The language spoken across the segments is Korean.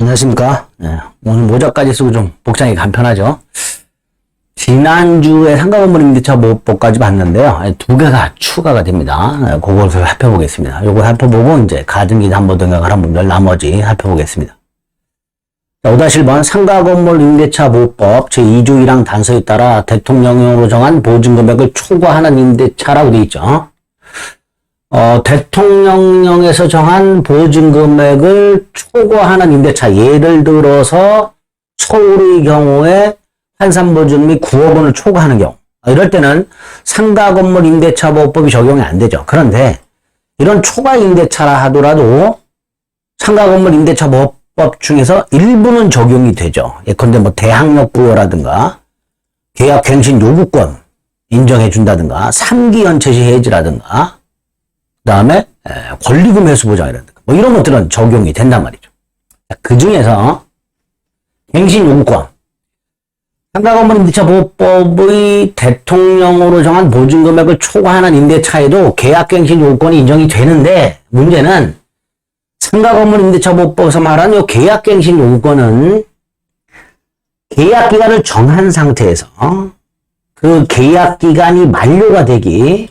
안녕하십니까. 네, 오늘 모자까지 쓰고 좀 복장이 간편하죠. 지난주에 상가건물 임대차 보호법까지 봤는데요. 두 개가 추가가 됩니다. 그걸 살펴보겠습니다. 요거 살펴보고 이제 가등기 담보 등락을 한 분들 나머지 살펴보겠습니다. 5-1번 상가건물 임대차 보호법 제2조 1항 단서에 따라 대통령령으로 정한 보증금액을 초과하는 임대차라고 되어 있죠. 대통령령에서 정한 보증금액을 초과하는 임대차, 예를 들어서 서울의 경우에 환산보증 및 9억 원을 초과하는 경우, 이럴 때는 상가건물 임대차 보호법이 적용이 안 되죠. 그런데 이런 초과 임대차라 하더라도 상가건물 임대차 보호법 중에서 일부는 적용이 되죠. 예컨대 뭐 대항력 부여라든가 계약갱신 요구권 인정해 준다든가 3기 연체 시 해지라든가 그 다음에 권리금 회수 보장이라든가 뭐 이런 것들은 적용이 된단 말이죠. 그 중에서 갱신 요구권, 상가건물 임대차 보호법의 대통령으로 정한 보증금액을 초과하는 임대차에도 계약갱신 요구권이 인정이 되는데, 문제는 상가건물 임대차 보호법에서 말하는 이 계약갱신 요구권은 계약기간을 정한 상태에서 그 계약기간이 만료가 되기,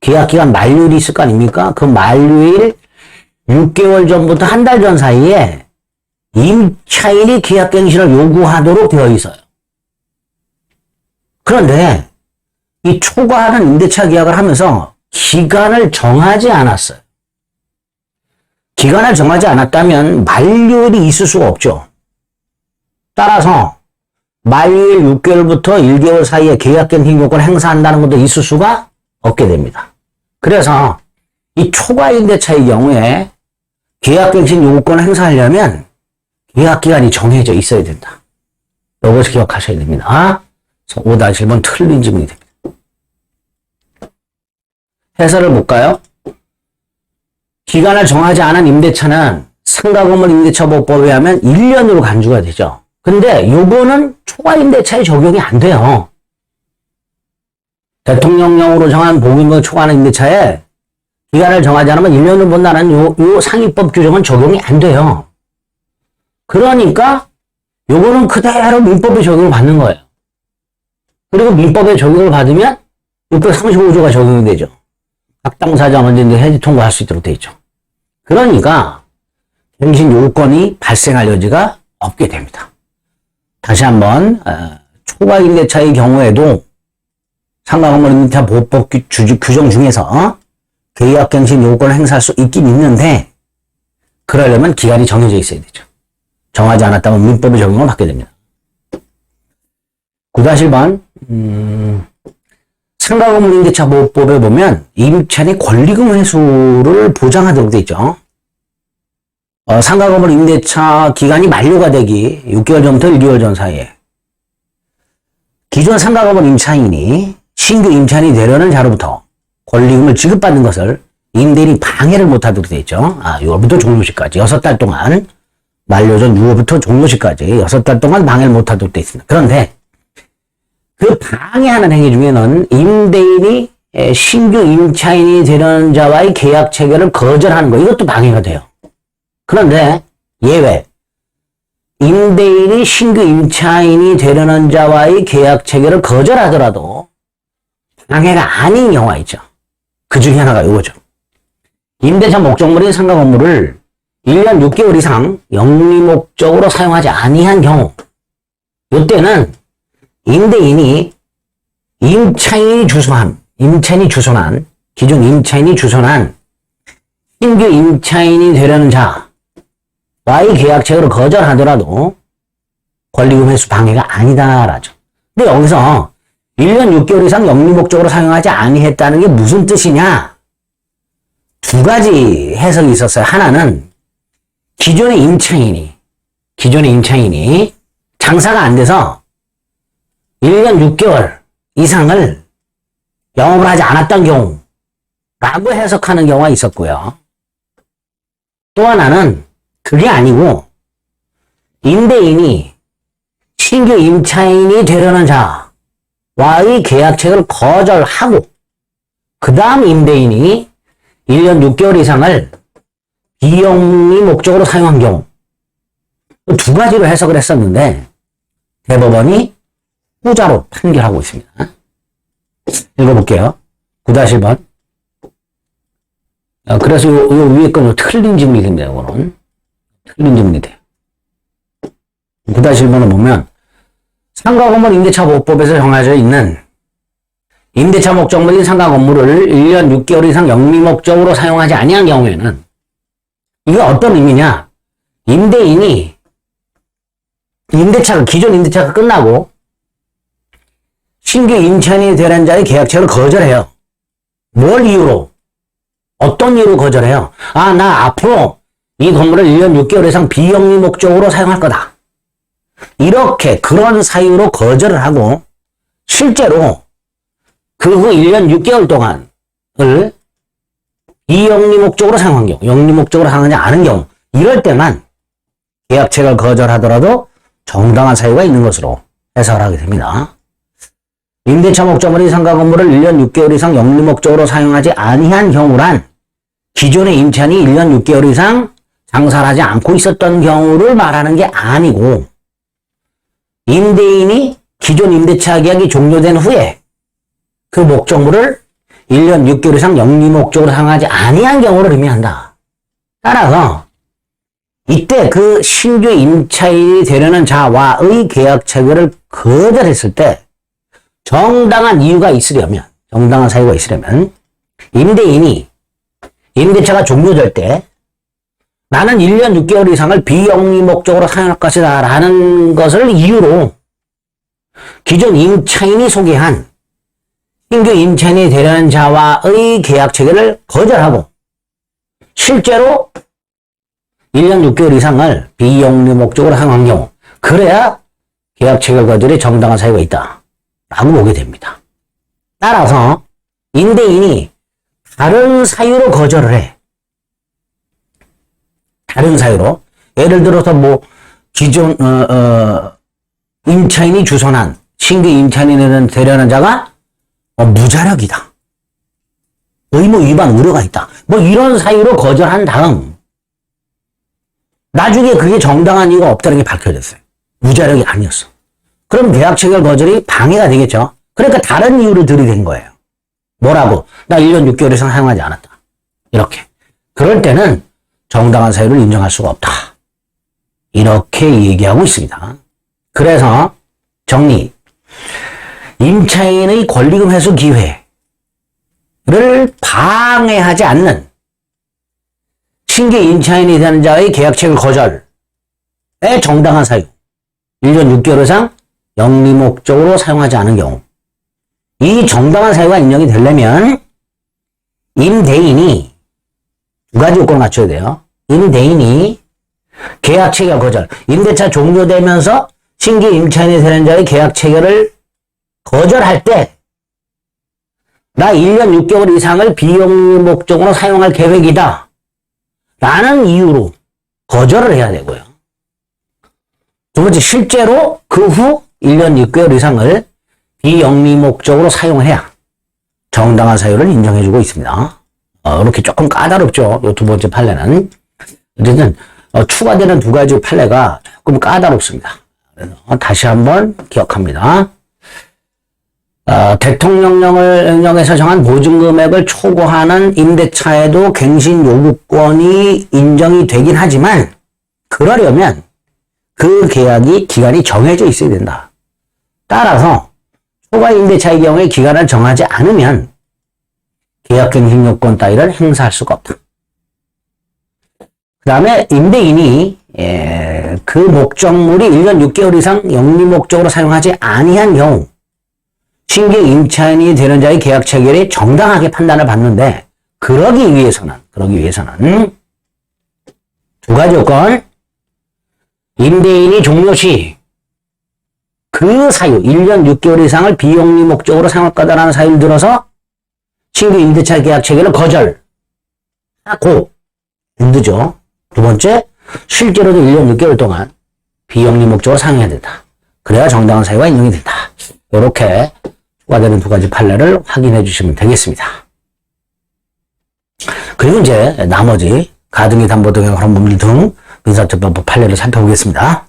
계약기간 만료일이 있을 거 아닙니까? 그 만료일 6개월 전부터 한 달 전 사이에 임차인이 계약갱신을 요구하도록 되어 있어요. 그런데 이 초과하는 임대차 계약을 하면서 기간을 정하지 않았어요. 기간을 정하지 않았다면 만료일이 있을 수가 없죠. 따라서 만료일 6개월부터 1개월 사이에 계약갱신 요건을 행사한다는 것도 있을 수가 없게 됩니다. 그래서 이 초과 임대차의 경우에 계약갱신 요구권을 행사하려면 계약기간이 정해져 있어야 된다. 이것을 기억하셔야 됩니다. 5-1번 틀린 지문이 됩니다. 해설을 볼까요? 기간을 정하지 않은 임대차는 상가건물 임대차 보호법에 의하면 1년으로 간주가 되죠. 근데 요거는 초과 임대차에 적용이 안 돼요. 대통령령으로 정한 보증금을 초과하는 임대차에 기간을 정하지 않으면 1년을 본다는 요 상위법 규정은 적용이 안 돼요. 그러니까 요거는 그대로 민법의 적용을 받는 거예요. 그리고 민법의 적용을 받으면 635조가 적용이 되죠. 각 당사자 언제든지 해지 통과할 수 있도록 되어 있죠. 그러니까 갱신 요구권이 발생할 여지가 없게 됩니다. 다시 한번 초과 임대차의 경우에도 상가건물 임대차 보호법 규정 중에서 계약갱신 요구권을 행사할 수 있긴 있는데, 그러려면 기간이 정해져 있어야 되죠. 정하지 않았다면 민법의 적용을 받게 됩니다. 9-1번 상가건물 임대차 보호법에 보면 임차인이 권리금 회수를 보장하도록 되어 있죠. 상가건물 임대차 기간이 만료가 되기 6개월 전부터 1개월 전 사이에 기존 상가건물 임차인이 신규 임차인이 되려는 자로부터 권리금을 지급받는 것을 임대인이 방해를 못하도록 되어 있죠. 6월부터 종료시까지 6달 동안, 만료 전 6월부터 종료시까지 6달 동안 방해를 못하도록 되어 있습니다. 그런데 그 방해하는 행위 중에는 임대인이 신규 임차인이 되려는 자와의 계약 체결을 거절하는 거, 이것도 방해가 돼요. 그런데 예외, 임대인이 신규 임차인이 되려는 자와의 계약 체결을 거절하더라도 방해가 아닌 경우가 있죠. 그 중에 하나가 이거죠. 임대차 목적물인 상가건물을 1년 6개월 이상 영리 목적으로 사용하지 아니한 경우, 이때는 임대인이 임차인이 주선한, 기존 임차인이 주선한 신규 임차인이 되려는 자와의 계약 체결을 거절하더라도 권리금 회수 방해가 아니다라죠. 근데 여기서 1년 6개월 이상 영리 목적으로 사용하지 아니했다는 게 무슨 뜻이냐? 두 가지 해석이 있었어요. 하나는 기존의 임차인이 장사가 안 돼서 1년 6개월 이상을 영업을 하지 않았던 경우라고 해석하는 경우가 있었고요. 또 하나는 그게 아니고 임대인이 신규 임차인이 되려는 자와의 계약 체결을 거절하고 그 다음 임대인이 1년 6개월 이상을 비영리 목적으로 사용한 경우, 두 가지로 해석을 했었는데 대법원이 후자로 판결하고 있습니다. 읽어볼게요. 9-1번. 그래서 요 위에 건 틀린 질문이 됩니다. 이거는 틀린 질문이 돼요. 9-1번을 보면 상가 건물 임대차 보호법에서 정해져 있는 임대차 목적물인 상가 건물을 1년 6개월 이상 영리 목적으로 사용하지 아니한 경우에는 이게 어떤 의미냐? 임대인이 기존 임대차가 끝나고 신규 임차인이 되는 자의 계약체를 거절해요. 뭘 이유로? 어떤 이유로 거절해요? 나 앞으로 이 건물을 1년 6개월 이상 비영리 목적으로 사용할 거다. 이렇게 그런 사유로 거절을 하고 실제로 그 후 1년 6개월 동안을 비영리 목적으로 사용한 경우, 영리 목적으로 사용하지 않은 경우, 이럴 때만 계약체를 거절하더라도 정당한 사유가 있는 것으로 해석을 하게 됩니다. 임대차 목적물인 상가 건물을 1년 6개월 이상 영리 목적으로 사용하지 아니한 경우란 기존의 임차인이 1년 6개월 이상 장사를 하지 않고 있었던 경우를 말하는 게 아니고 임대인이 기존 임대차 계약이 종료된 후에 그 목적물을 1년 6개월 이상 영리 목적으로 사용하지 아니한 경우를 의미한다. 따라서 이때 그 신규 임차인이 되려는 자와의 계약 체결을 거절했을 때 정당한 이유가 있으려면, 정당한 사유가 있으려면 임대인이 임대차가 종료될 때 나는 1년 6개월 이상을 비영리 목적으로 사용할 것이다 라는 것을 이유로 기존 임차인이 소개한 신규 임차인이 되려는 자와의 계약 체결을 거절하고 실제로 1년 6개월 이상을 비영리 목적으로 사용한 경우 그래야 계약 체결 거절에 정당한 사유가 있다 라고 보게 됩니다. 따라서 임대인이 다른 사유로 거절을 해. 다른 사유로. 예를 들어서 기존 임차인이 주선한 신규 임차인이 되려는 자가 무자력이다. 의무 위반 우려가 있다. 이런 사유로 거절한 다음 나중에 그게 정당한 이유가 없다는 게 밝혀졌어요. 무자력이 아니었어. 그럼 계약 체결 거절이 방해가 되겠죠. 그러니까 다른 이유를 들이댄 거예요. 뭐라고? 나 1년 6개월 이상 사용하지 않았다. 이렇게. 그럴 때는 정당한 사유를 인정할 수가 없다. 이렇게 얘기하고 있습니다. 그래서 정리. 임차인의 권리금 회수 기회를 방해하지 않는 신규 임차인이 되는 자의 계약 체결 거절의 정당한 사유. 1년 6개월 이상 영리 목적으로 사용하지 않은 경우. 이 정당한 사유가 인정이 되려면 임대인이 두 가지 요건을 갖춰야 돼요. 임대인이 계약 체결 거절. 임대차 종료되면서 신규 임차인이 되는 자의 계약 체결을 거절할 때 나 1년 6개월 이상을 비영리 목적으로 사용할 계획이다 라는 이유로 거절을 해야 되고요. 두 번째, 실제로 그 후 1년 6개월 이상을 비영리 목적으로 사용해야 정당한 사유를 인정해주고 있습니다. 이렇게 조금 까다롭죠. 이 두 번째 판례는. 어쨌든 추가되는 두 가지 판례가 조금 까다롭습니다. 그래서 다시 한번 기억합니다. 대통령령에서 정한 보증금액을 초과하는 임대차에도 갱신 요구권이 인정이 되긴 하지만 그러려면 그 계약이 기간이 정해져 있어야 된다. 따라서 초과 임대차의 경우에 기간을 정하지 않으면 계약갱신 요건 따위를 행사할 수가 없다. 그 다음에 임대인이 그 목적물이 1년 6개월 이상 영리 목적으로 사용하지 아니한 경우 신규 임차인이 되는 자의 계약 체결이 정당하게 판단을 받는데 그러기 위해서는 두 가지 요건. 임대인이 종료 시 그 사유 1년 6개월 이상을 비영리 목적으로 사용할 거다라는 사유를 들어서 신규 임대차 계약 체결을 거절하고 힘들죠. 두 번째, 실제로도 1년 6개월 동안 비영리 목적으로 사용해야 된다. 그래야 정당한 사유가 인정이 된다. 이렇게 추가되는 두 가지 판례를 확인해 주시면 되겠습니다. 그리고 이제 나머지 가등기 담보 등의 그런 법률 등 민사처벌법 판례를 살펴보겠습니다.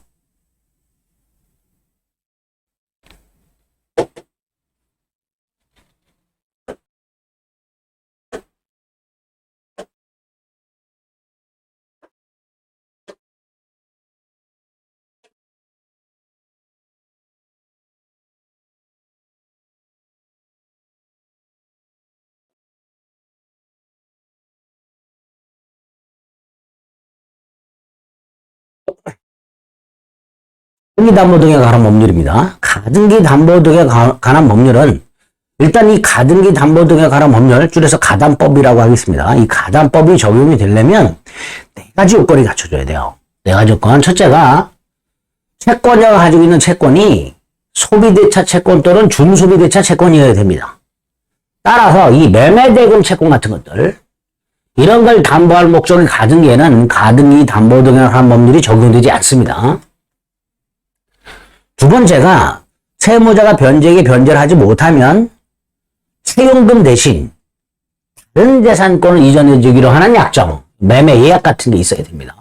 가등기 담보 등에 관한 법률입니다. 가등기 담보 등에 관한 법률은 일단 이 가등기 담보 등에 관한 법률, 줄여서 가담법이라고 하겠습니다. 이 가담법이 적용이 되려면 네 가지 요건이 갖춰져야 돼요. 네 가지 요건. 첫째가 채권자가 가지고 있는 채권이 소비대차 채권 또는 준소비대차 채권이어야 됩니다. 따라서 이 매매대금 채권 같은 것들, 이런 걸 담보할 목적의 가등기에는 가등기 담보 등에 관한 법률이 적용되지 않습니다. 두 번째가 채무자가 변제에게 변제를 하지 못하면 채용금 대신 다른 재산권을 이전해 주기로 하는 약정, 매매 예약 같은 게 있어야 됩니다.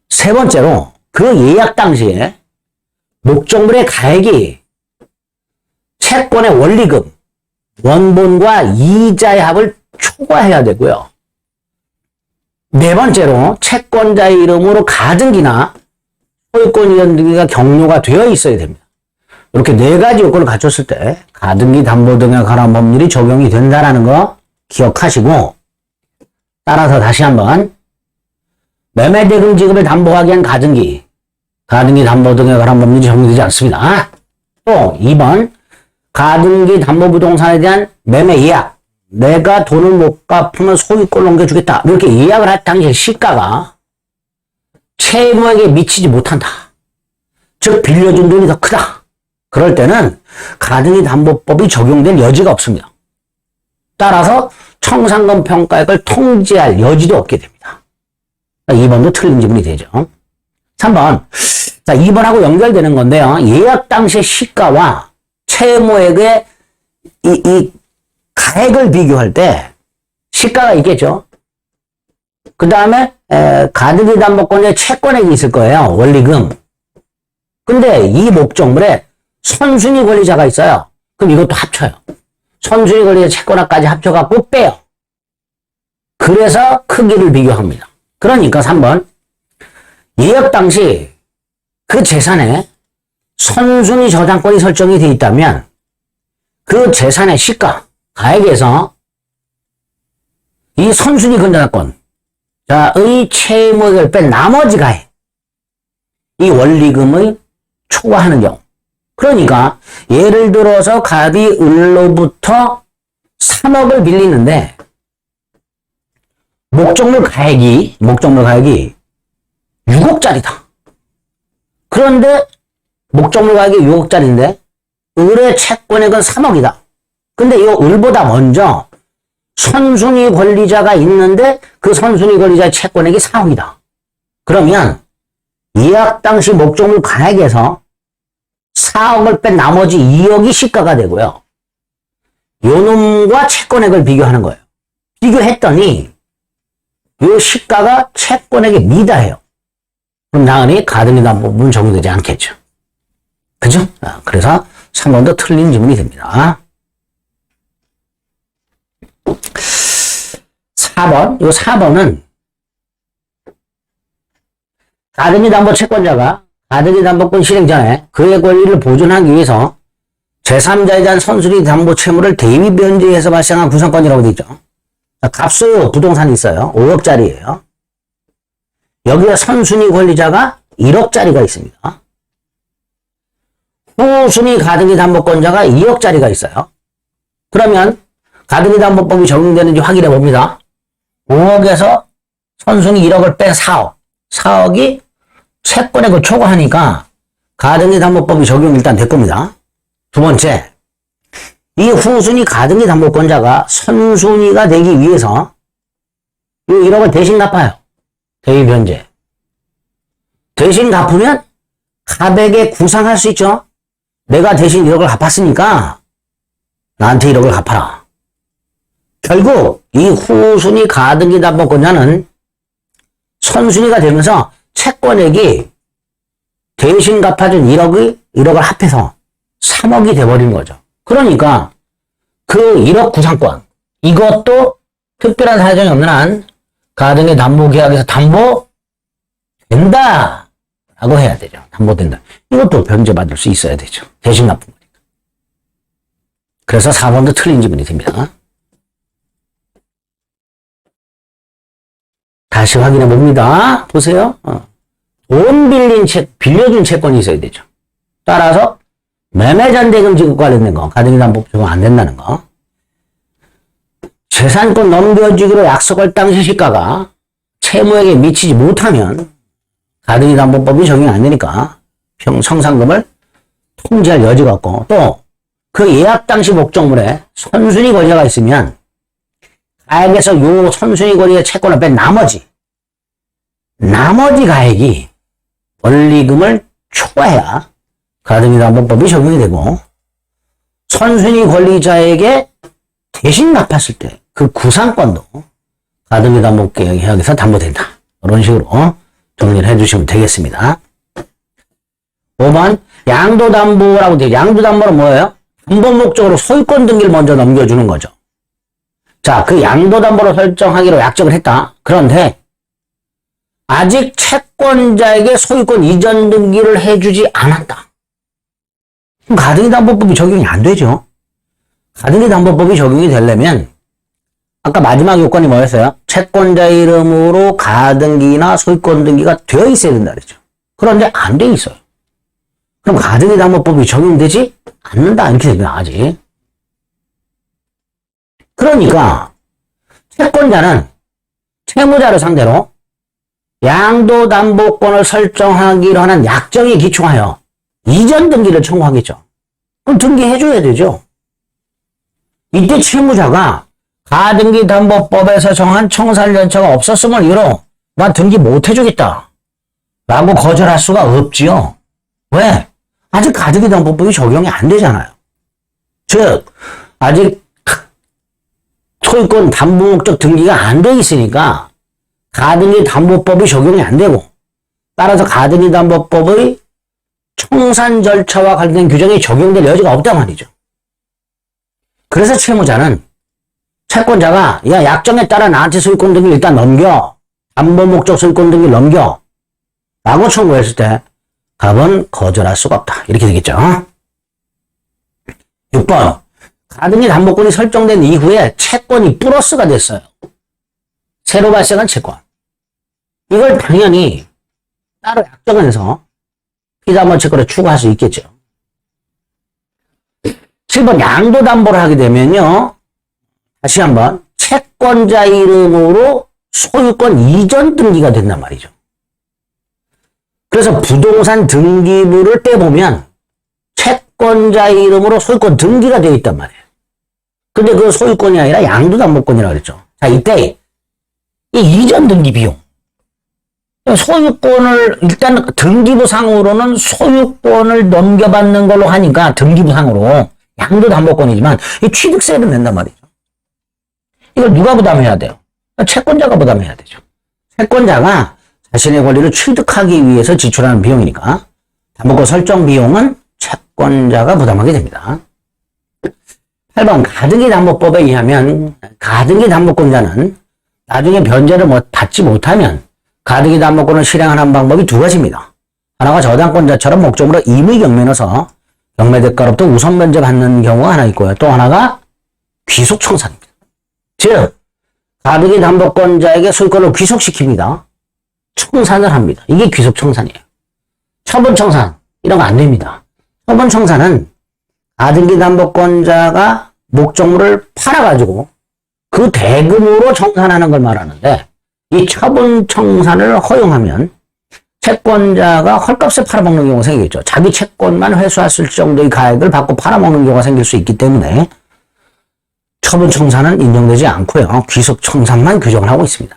세 번째로 그 예약 당시에 목적물의 가액이 채권의 원리금, 원본과 이자의 합을 초과해야 되고요. 네 번째로 채권자의 이름으로 가등기나 소유권 이전 등기가 격려가 되어 있어야 됩니다. 이렇게 네 가지 요건을 갖췄을 때 가등기 담보 등에 관한 법률이 적용이 된다는 거 기억하시고, 따라서 다시 한번 매매대금 지급을 담보하기 위한 가등기 담보 등에 관한 법률이 적용되지 않습니다. 또 2번 가등기 담보 부동산에 대한 매매 예약, 내가 돈을 못 갚으면 소유권을 넘겨주겠다, 이렇게 예약을 할 당시에 시가가 채무에게 미치지 못한다, 즉 빌려준 돈이 더 크다, 그럴 때는 가등기 담보법이 적용될 여지가 없습니다. 따라서 청산금 평가액을 통지할 여지도 없게 됩니다. 2번도 틀린 지문이 되죠. 3번, 자 2번하고 연결되는 건데요. 예약 당시의 시가와 채무액의 이 가액을 비교할 때 시가가 있겠죠. 그 다음에 가등기 담보권의 채권액이 있을 거예요. 원리금. 근데 이 목적물에 선순위 권리자가 있어요. 그럼 이것도 합쳐요. 선순위 권리자 채권액까지 합쳐갖고 빼요. 그래서 크기를 비교합니다. 그러니까 3번, 예약 당시 그 재산에 선순위 저당권이 설정이 되어 있다면 그 재산의 시가, 가액에서 이 선순위 근저당권 자의 채무액을 뺀 나머지 가액, 이 원리금의 초과하는 경우, 그러니까 예를 들어서 갑이 을로부터 3억을 빌리는데 목적물 가액이 6억짜리다. 그런데 목적물 가액이 6억짜리인데 을의 채권액은 3억이다. 근데 이 을보다 먼저 선순위 권리자가 있는데 그 선순위 권리자의 채권액이 4억이다. 그러면 예약 당시 목적물 가액에서 4억을 뺀 나머지 2억이 시가가 되고요. 요놈과 채권액을 비교하는 거예요. 비교했더니 요 시가가 채권액에 미다해요. 그럼 당연히 가등기 담보법은 적용되지 않겠죠. 그죠? 그래서 3번도 틀린 지문이 됩니다. 4번, 요 4번은 가등기 담보 채권자가 가등기 담보권 실행 전에 그의 권리를 보존하기 위해서 제3자에 대한 선순위 담보 채무를 대위 변제해서 발생한 구성권이라고 되어 있죠. 갑소유 부동산이 있어요. 5억짜리예요. 여기에 선순위 권리자가 1억짜리가 있습니다. 후순위 가등기 담보권자가 2억짜리가 있어요. 그러면 가등기 담보법이 적용되는지 확인해 봅니다. 5억에서 선순위 1억을 뺀 4억. 4억이 채권액을 초과하니까 가등기 담보법이 적용 일단 될 겁니다. 두 번째, 이 후순위 가등기 담보권자가 선순위가 되기 위해서 이 1억을 대신 갚아요. 대위 변제. 대신 갚으면 갑에게 구상할 수 있죠. 내가 대신 1억을 갚았으니까 나한테 1억을 갚아라. 결국 이 후순위 가등기 담보권자는 선순위가 되면서 채권액이 대신 갚아준 1억을 합해서 3억이 돼버린 거죠. 그러니까 그 1억 구상권, 이것도 특별한 사정이 없는 한 가등기 담보계약에서 담보된다 라고 해야 되죠. 담보된다. 이것도 변제받을 수 있어야 되죠. 대신 갚은 거니까. 그래서 4번도 틀린 지문이 됩니다. 다시 확인해 봅니다. 보세요. 돈 빌려준 채권이 있어야 되죠. 따라서 매매잔대금 지급 관련된 거, 가등기 담보 적용 안 된다는 거. 재산권 넘겨주기로 약속할 당시 시가가 채무에게 미치지 못하면 가등기 담보법이 적용이 안 되니까 청산금을 통지할 여지가 없고, 또 그 예약 당시 목적물에 선순위 권리가 있으면 가액에서 요 선순위 권리의 채권을 뺀 나머지 가액이 원리금을 초과해야 가등기 담보법이 적용이 되고, 선순위 권리자에게 대신 갚았을 때 그 구상권도 가등기 담보계약에서 담보된다. 이런 식으로 정리를 해주시면 되겠습니다. 5번 양도담보라고 돼요. 양도담보는 뭐예요? 담보 목적으로 소유권 등기를 먼저 넘겨주는 거죠. 자, 그 양도담보로 설정하기로 약정을 했다. 그런데 아직 채권자에게 소유권 이전 등기를 해주지 않았다. 그럼 가등기 담보법이 적용이 안 되죠. 가등기 담보법이 적용이 되려면 아까 마지막 요건이 뭐였어요? 채권자 이름으로 가등기나 소유권 등기가 되어 있어야 된다 그랬죠. 그런데 안 돼 있어요. 그럼 가등기 담보법이 적용되지 않는다 이렇게 됩니다. 아직. 그러니까 채권자는 채무자를 상대로 양도담보권을 설정하기로 하는 약정에 기초하여 이전 등기를 청구하겠죠. 그럼 등기해줘야 되죠. 이때 채무자가 가등기 담보법에서 정한 청산 절차가 없었음을 이유로 나 등기 못 해주겠다 라고 거절할 수가 없지요. 왜? 아직 가등기 담보법이 적용이 안 되잖아요. 즉 아직 소유권 담보 목적 등기가 안 돼 있으니까 가등기 담보법이 적용이 안 되고, 따라서 가등기 담보법의 청산 절차와 관련된 규정이 적용될 여지가 없단 말이죠. 그래서 채무자는 채권자가 야 약정에 따라 나한테 소유권 등기를 일단 넘겨, 담보 목적 소유권 등기를 넘겨 라고 청구했을 때 갑은 거절할 수가 없다. 이렇게 되겠죠. 6번 가등기 담보권이 설정된 이후에 채권이 플러스가 됐어요. 새로 발생한 채권. 이걸 당연히 따로 약정해서 피담보 채권을 추구할 수 있겠죠. 7번 양도담보를 하게 되면요. 다시 한번 채권자 이름으로 소유권 이전 등기가 된단 말이죠. 그래서 부동산 등기부를 떼보면 채권자 이름으로 소유권 등기가 되어 있단 말이에요. 근데 그 소유권이 아니라 양도담보권이라고 그랬죠. 자, 이때 이 이전 등기 비용. 소유권을 일단 등기부상으로는 소유권을 넘겨받는 걸로 하니까 등기부상으로 양도담보권이지만 이 취득세를 낸단 말이죠. 이걸 누가 부담해야 돼요? 채권자가 부담해야 되죠. 채권자가 자신의 권리를 취득하기 위해서 지출하는 비용이니까 담보권 설정 비용은 채권자가 부담하게 됩니다. 8번 가등기 담보법에 의하면 가등기 담보권자는 나중에 변제를 받지 못하면 가등기 담보권을 실행하는 방법이 두 가지입니다. 하나가 저당권자처럼 목적으로 임의 경매로서 경매 대가로부터 우선 변제 받는 경우가 하나 있고요. 또 하나가 귀속청산입니다. 즉 가등기 담보권자에게 소유권을 귀속시킵니다. 청산을 합니다. 이게 귀속청산이에요. 처분청산 이런 거 안 됩니다. 처분청산은 가등기 담보권자가 목적물을 팔아가지고 그 대금으로 청산하는 걸 말하는데, 이 처분청산을 허용하면 채권자가 헐값에 팔아먹는 경우가 생기겠죠. 자기 채권만 회수했을 정도의 가액을 받고 팔아먹는 경우가 생길 수 있기 때문에 처분청산은 인정되지 않고요. 귀속청산만 규정을 하고 있습니다.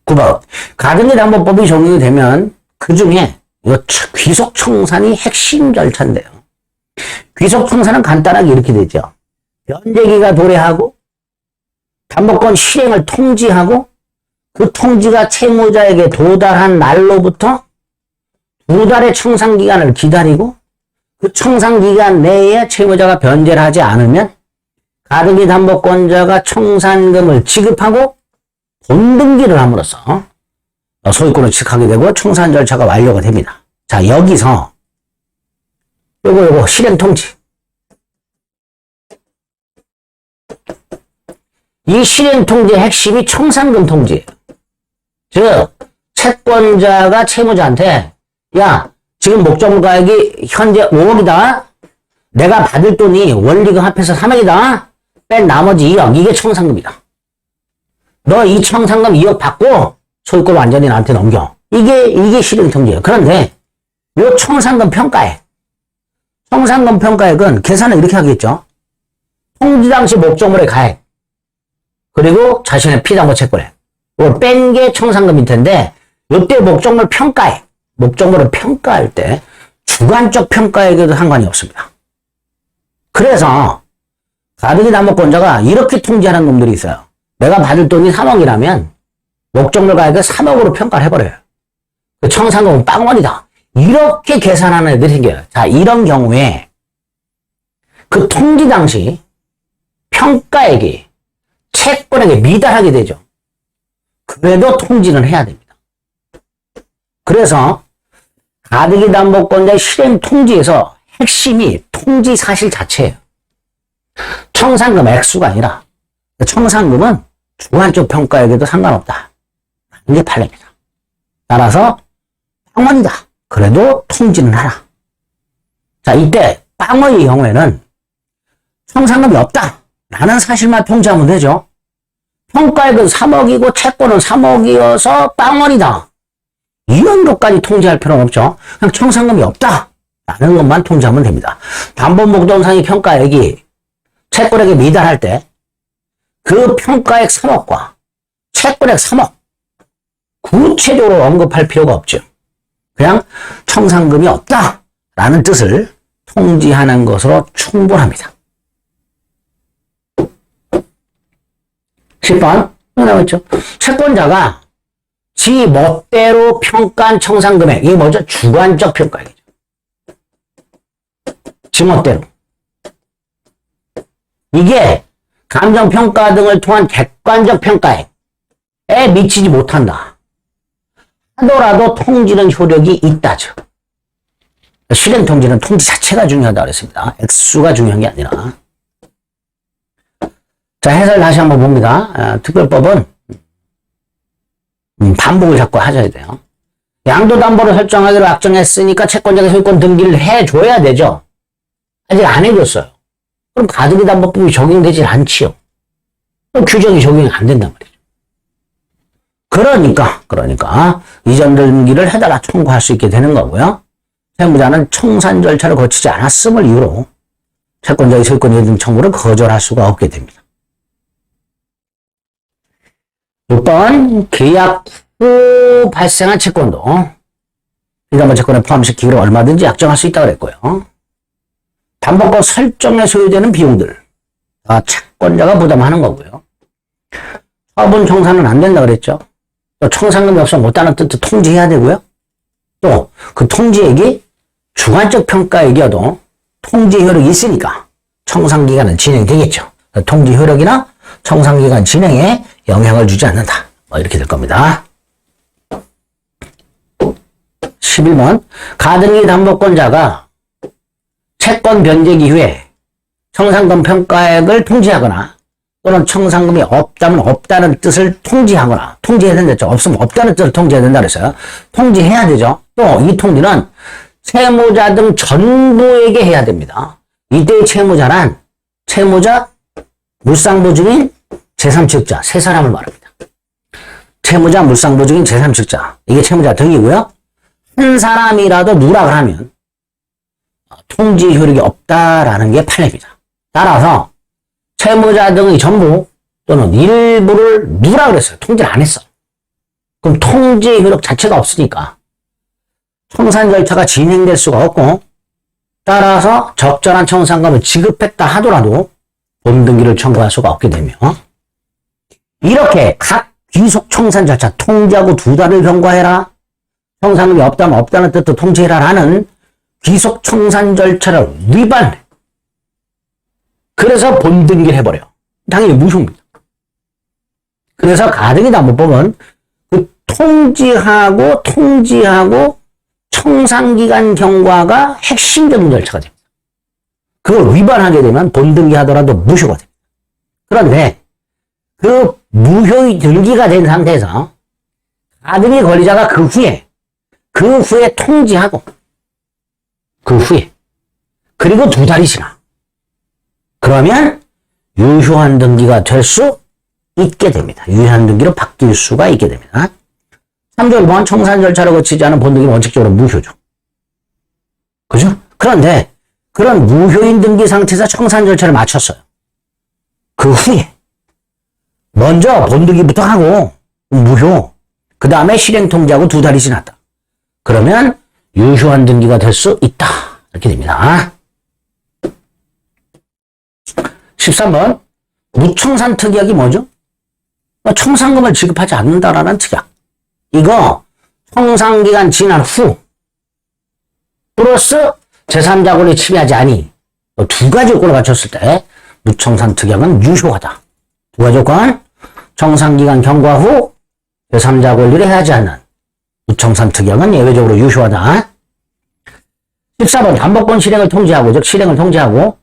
9번 가등기 담보법이 적용이 되면 그 중에 이거 귀속청산이 핵심 절차인데요. 귀속청산은 간단하게 이렇게 되죠. 변제기가 도래하고 담보권 실행을 통지하고 그 통지가 채무자에게 도달한 날로부터 2달의 청산기간을 기다리고 그 청산기간 내에 채무자가 변제를 하지 않으면 가등기 담보권자가 청산금을 지급하고 본등기를 함으로써 소유권을 취득하게 되고 청산 절차가 완료가 됩니다. 자, 여기서 요거 실행통지. 이 실행통지의 핵심이 청산금 통지예요. 즉 채권자가 채무자한테 야, 지금 목적물가액이 현재 5억이다. 내가 받을 돈이 원리금 합해서 3억이다. 뺀 나머지 2억. 이게 청산금이다. 너 이 청산금 2억 받고 소유권 완전히 나한테 넘겨. 이게 실행통지예요. 그런데 요 청산금 평가액. 청산금 평가액은 계산을 이렇게 하겠죠. 통지 당시 목적물의 가액. 그리고 자신의 피담보 채권액. 이걸 뺀 게 청산금일 텐데 이때 목적물 평가액. 목적물을 평가할 때 주관적 평가액에도 상관이 없습니다. 그래서 가등기 담보권자가 이렇게 통지하는 놈들이 있어요. 내가 받을 돈이 3억이라면 목적물 가액을 3억으로 평가를 해버려요. 그 청산금은 빵원이다. 이렇게 계산하는 애들이 생겨요. 자, 이런 경우에 그 통지 당시 평가액이 채권에게 미달하게 되죠. 그래도 통지는 해야 됩니다. 그래서 가등기 담보권자의 실행 통지에서 핵심이 통지 사실 자체예요. 청산금 액수가 아니라 청산금은 주관적 평가에게도 상관없다. 이게 판례입니다. 따라서 빵원이다. 그래도 통지는 하라. 자, 이때 빵원의 경우에는 청산금이 없다. 라는 사실만 통지하면 되죠. 평가액은 3억이고 채권은 3억이어서 빵원이다. 이런 것까지 통지할 필요는 없죠. 그냥 청산금이 없다. 라는 것만 통지하면 됩니다. 담보목돈상의 평가액이 채권액에 미달할 때 그 평가액 3억과 채권액 3억 구체적으로 언급할 필요가 없죠. 그냥 청산금이 없다. 라는 뜻을 통지하는 것으로 충분합니다. 10번 나왔죠. 채권자가 지 멋대로 평가한 청산금액. 이게 뭐죠? 주관적 평가액이죠. 지 멋대로. 이게 감정평가 등을 통한 객관적 평가액에 미치지 못한다. 하더라도 통지는 효력이 있다죠. 실행통지는 통지 자체가 중요하다고 그랬습니다. 액수가 중요한 게 아니라. 자, 해설 다시 한번 봅니다. 특별법은 반복을 자꾸 하셔야 돼요. 양도담보를 설정하기로 약정했으니까 채권자가 소유권 등기를 해줘야 되죠. 아직 안 해줬어요. 그럼 가등기 담보법이 적용되질 않지요. 그럼 규정이 적용이 안 된단 말이죠. 그러니까 이전 등기를 해달라 청구할 수 있게 되는 거고요. 채무자는 청산 절차를 거치지 않았음을 이유로 채권자의 소유권 이행 청구를 거절할 수가 없게 됩니다. 6번 계약 후 발생한 채권도 피담보 채권에 포함시키기로 얼마든지 약정할 수 있다고 그랬고요. 담보권 설정에 소요되는 비용들 채권자가 부담하는 거고요. 처분 청산은 안 된다고 그랬죠. 또 청산금이 없으면 못하는 뜻도 통지해야 되고요. 또 그 통지액이 주관적 평가액이어도 통지 효력이 있으니까 청산기간은 진행되겠죠. 통지 효력이나 청산기간 진행에 영향을 주지 않는다. 이렇게 될 겁니다. 11번 가등기 담보권자가 채권 변제기 이후에 청산금 평가액을 통지하거나 또는 청산금이 없다면 없다는 뜻을 통지하거나 통지해야 된다죠. 없으면 없다는 뜻을 통지해야 된다 그랬어요. 통지해야 되죠. 또 이 통지는 채무자 등 전부에게 해야 됩니다. 이때의 채무자란 채무자, 물상보증인, 제3취득자 세 사람을 말합니다. 채무자, 물상보증인, 제3취득자 이게 채무자 등이고요. 한 사람이라도 누락을 하면 통지 효력이 없다라는 게 판례입니다. 따라서 채무자 등의 전부 또는 일부를 누락을 했어요. 통지를 안 했어. 그럼 통지 효력 자체가 없으니까 청산 절차가 진행될 수가 없고 따라서 적절한 청산금을 지급했다 하더라도 본등기를 청구할 수가 없게 되며 이렇게 각 귀속 청산 절차 통지하고 2달을 경과해라. 청산금이 없다면 없다는 뜻도 통지해라라는 귀속 청산 절차를 위반해. 그래서 본등기를 해버려. 당연히 무효입니다. 그래서 가등기담보법은 그 통지하고 청산기간 경과가 핵심적인 절차가 됩니다. 그걸 위반하게 되면 본등기 하더라도 무효가 됩니다. 그런데 그 무효의 등기가 된 상태에서 가등기 권리자가 그 후에 통지하고 그리고 2달이 지나 그러면 유효한 등기가 될 수 있게 됩니다. 유효한 등기로 바뀔 수가 있게 됩니다. 3조 1번 청산 절차를 거치지 않은 본등기는 원칙적으로 무효죠. 그죠? 그런데 그런 무효인 등기 상태에서 청산 절차를 마쳤어요. 그 후에 먼저 본등기부터 하고 무효, 그 다음에 실행 통지하고 2달이 지났다. 그러면 유효한 등기가 될 수 있다. 이렇게 됩니다. 13번 무청산 특약이 뭐죠? 청산금을 지급하지 않는다라는 특약. 이거 청산기간 지난 후 플러스 제3자 권리 침해하지 아니 2가지 요건을 갖췄을 때 무청산 특약은 유효하다. 2가지 요건 청산기간 경과 후 제3자 권리를 해하지 않는 무청산 특약은 예외적으로 유효하다. 14번 담보권 실행을 통지하고 즉 실행을 통지하고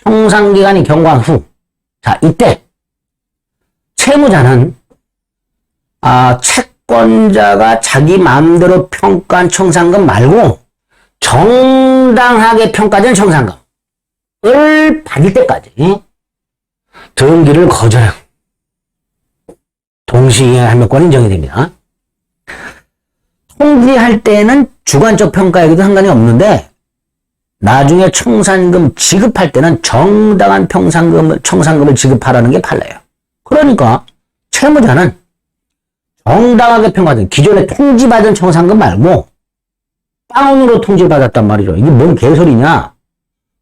청산기간이 경과한 후 자 이때 채무자는 채권자가 자기 마음대로 평가한 청산금 말고 정당하게 평가된 청산금을 받을 때까지 등기를 거절해요. 동시이행할명권이 인정이 됩니다. 통지할 때는 주관적 평가에도 상관이 없는데 나중에 청산금 지급할 때는 정당한 청산금을 지급하라는 게 판례예요. 그러니까 채무자는 정당하게 평가된 기존에 통지받은 청산금 말고 빵원으로 통지받았단 말이죠. 이게 뭔 개소리냐.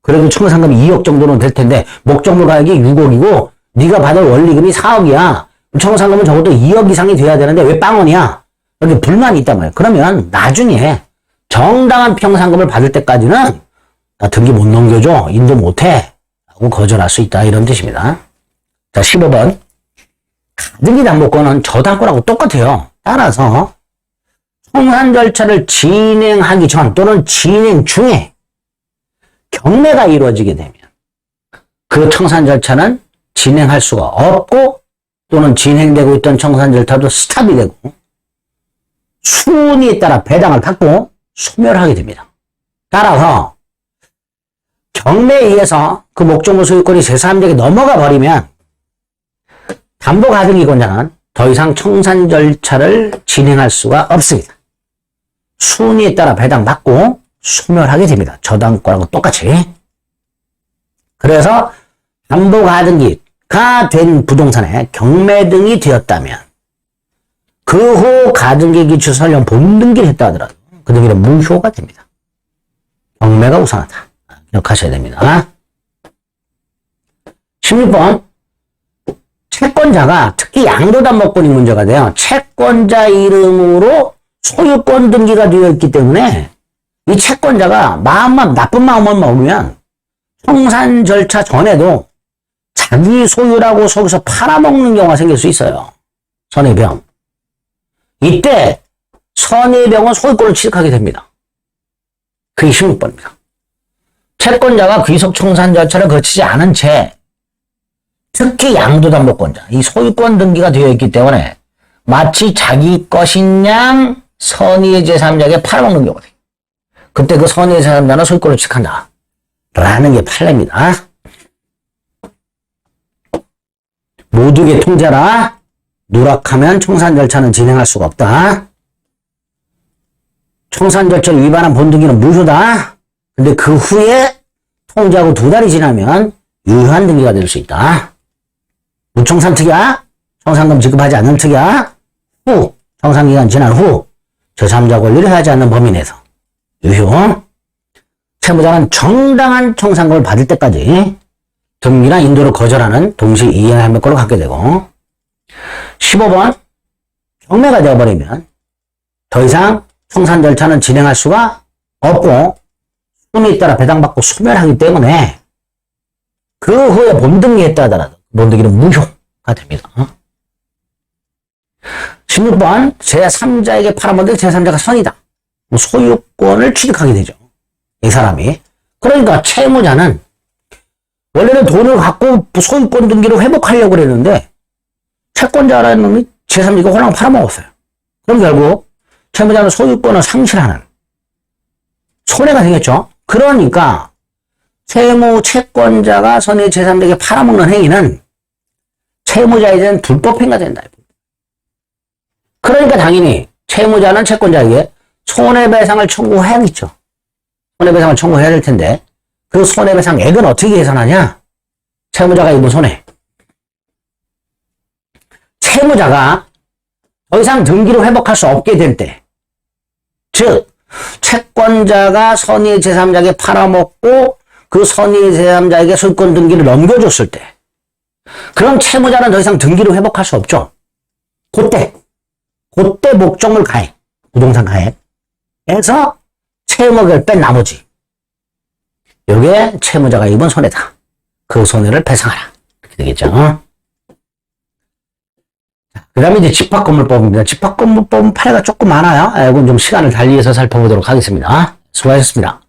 그래도 청산금이 2억 정도는 될 텐데 목적물 가액이 6억이고 네가 받을 원리금이 4억이야. 청산금은 적어도 2억 이상이 돼야 되는데 왜 빵원이야. 여기 불만이 있단 말이에요. 그러면 나중에 정당한 청산금을 받을 때까지는 나 등기 못 넘겨줘. 인도 못해. 하고 거절할 수 있다. 이런 뜻입니다. 자, 15번. 가등기 담보권은 저당권하고 똑같아요. 따라서 청산 절차를 진행하기 전 또는 진행 중에 경매가 이루어지게 되면 그 청산 절차는 진행할 수가 없고 또는 진행되고 있던 청산 절차도 스탑이 되고 순위에 따라 배당을 받고 소멸하게 됩니다. 따라서 경매에 의해서 그 목적물 소유권이 제3자에게 넘어가 버리면 담보가등기권자는 더 이상 청산 절차를 진행할 수가 없습니다. 순위에 따라 배당받고 소멸하게 됩니다. 저당권하고 똑같이. 그래서 담보가등기가 된 부동산에 경매 등이 되었다면 그 후 가등기 기출 설령 본등기를 했다 하더라도 그 등기는 무효가 됩니다. 경매가 우선하다. 기억하셔야 됩니다. 16번 채권자가 특히 양도담보권이 문제가 돼요. 채권자 이름으로 소유권 등기가 되어 있기 때문에 이 채권자가 나쁜 마음만 먹으면 청산 절차 전에도 자기 소유라고 속여서 팔아먹는 경우가 생길 수 있어요. 선의병. 이때 선의병은 소유권을 취득하게 됩니다. 그게 16번입니다. 채권자가 귀속 청산 절차를 거치지 않은 채 특히 양도담보권자 이 소유권 등기가 되어 있기 때문에 마치 자기 것인 양 선의의 제3자에게 팔아먹는 경우가 돼요. 그때 그 선의의 제3자는 소유권을 취득한다 라는 게 판례입니다. 모두에게 통제하라. 누락하면 청산 절차는 진행할 수가 없다. 청산 절차를 위반한 본등기는 무효다. 근데 그 후에 통지하고 2달이 지나면 유효한 등기가 될 수 있다. 무청산 특약, 청산금 지급하지 않는 특약, 후, 청산기간 지난 후 제3자 권리를 하지 않는 범위 내에서 유효. 채무자는 정당한 청산금을 받을 때까지 등기나 인도를 거절하는 동시 이행할 명권을 갖게 되고 15번 경매가 되어버리면 더 이상 청산 절차는 진행할 수가 없고 손에 따라 배당받고 소멸하기 때문에 그 후에 본등기 했다 하더라도 본등기는 무효가 됩니다. 16번 제3자에게 팔아먹은 제3자가 선이다. 소유권을 취득하게 되죠. 이 사람이. 그러니까 채무자는 원래는 돈을 갖고 소유권 등기를 회복하려고 그랬는데 채권자라는 놈이 제3자가 홀랑 팔아먹었어요. 그럼 결국 채무자는 소유권을 상실하는 손해가 생겼죠. 그러니까 채무 채권자가 선의 제3자에게 팔아먹는 행위는 채무자에 대한 불법행위가 된다. 그러니까 당연히 채무자는 채권자에게 손해배상을 청구해야겠죠. 손해배상을 청구해야 될 텐데 그 손해배상액은 어떻게 계산하냐? 채무자가 입은 손해. 채무자가 더 이상 등기를 회복할 수 없게 될 때, 즉 채권자가 선의 제3자에게 팔아먹고 그 선의 제3자에게 소유권 등기를 넘겨줬을 때, 그럼 채무자는 더 이상 등기를 회복할 수 없죠. 그때 목적물 가액, 부동산 가액에서 채무액을 뺀 나머지, 이게 채무자가 입은 손해다. 그 손해를 배상하라. 이렇게 되겠죠. 그 다음에 이제 집합건물법입니다. 집합건물법은 파해가 조금 많아요. 이건 좀 시간을 달리해서 살펴보도록 하겠습니다. 수고하셨습니다.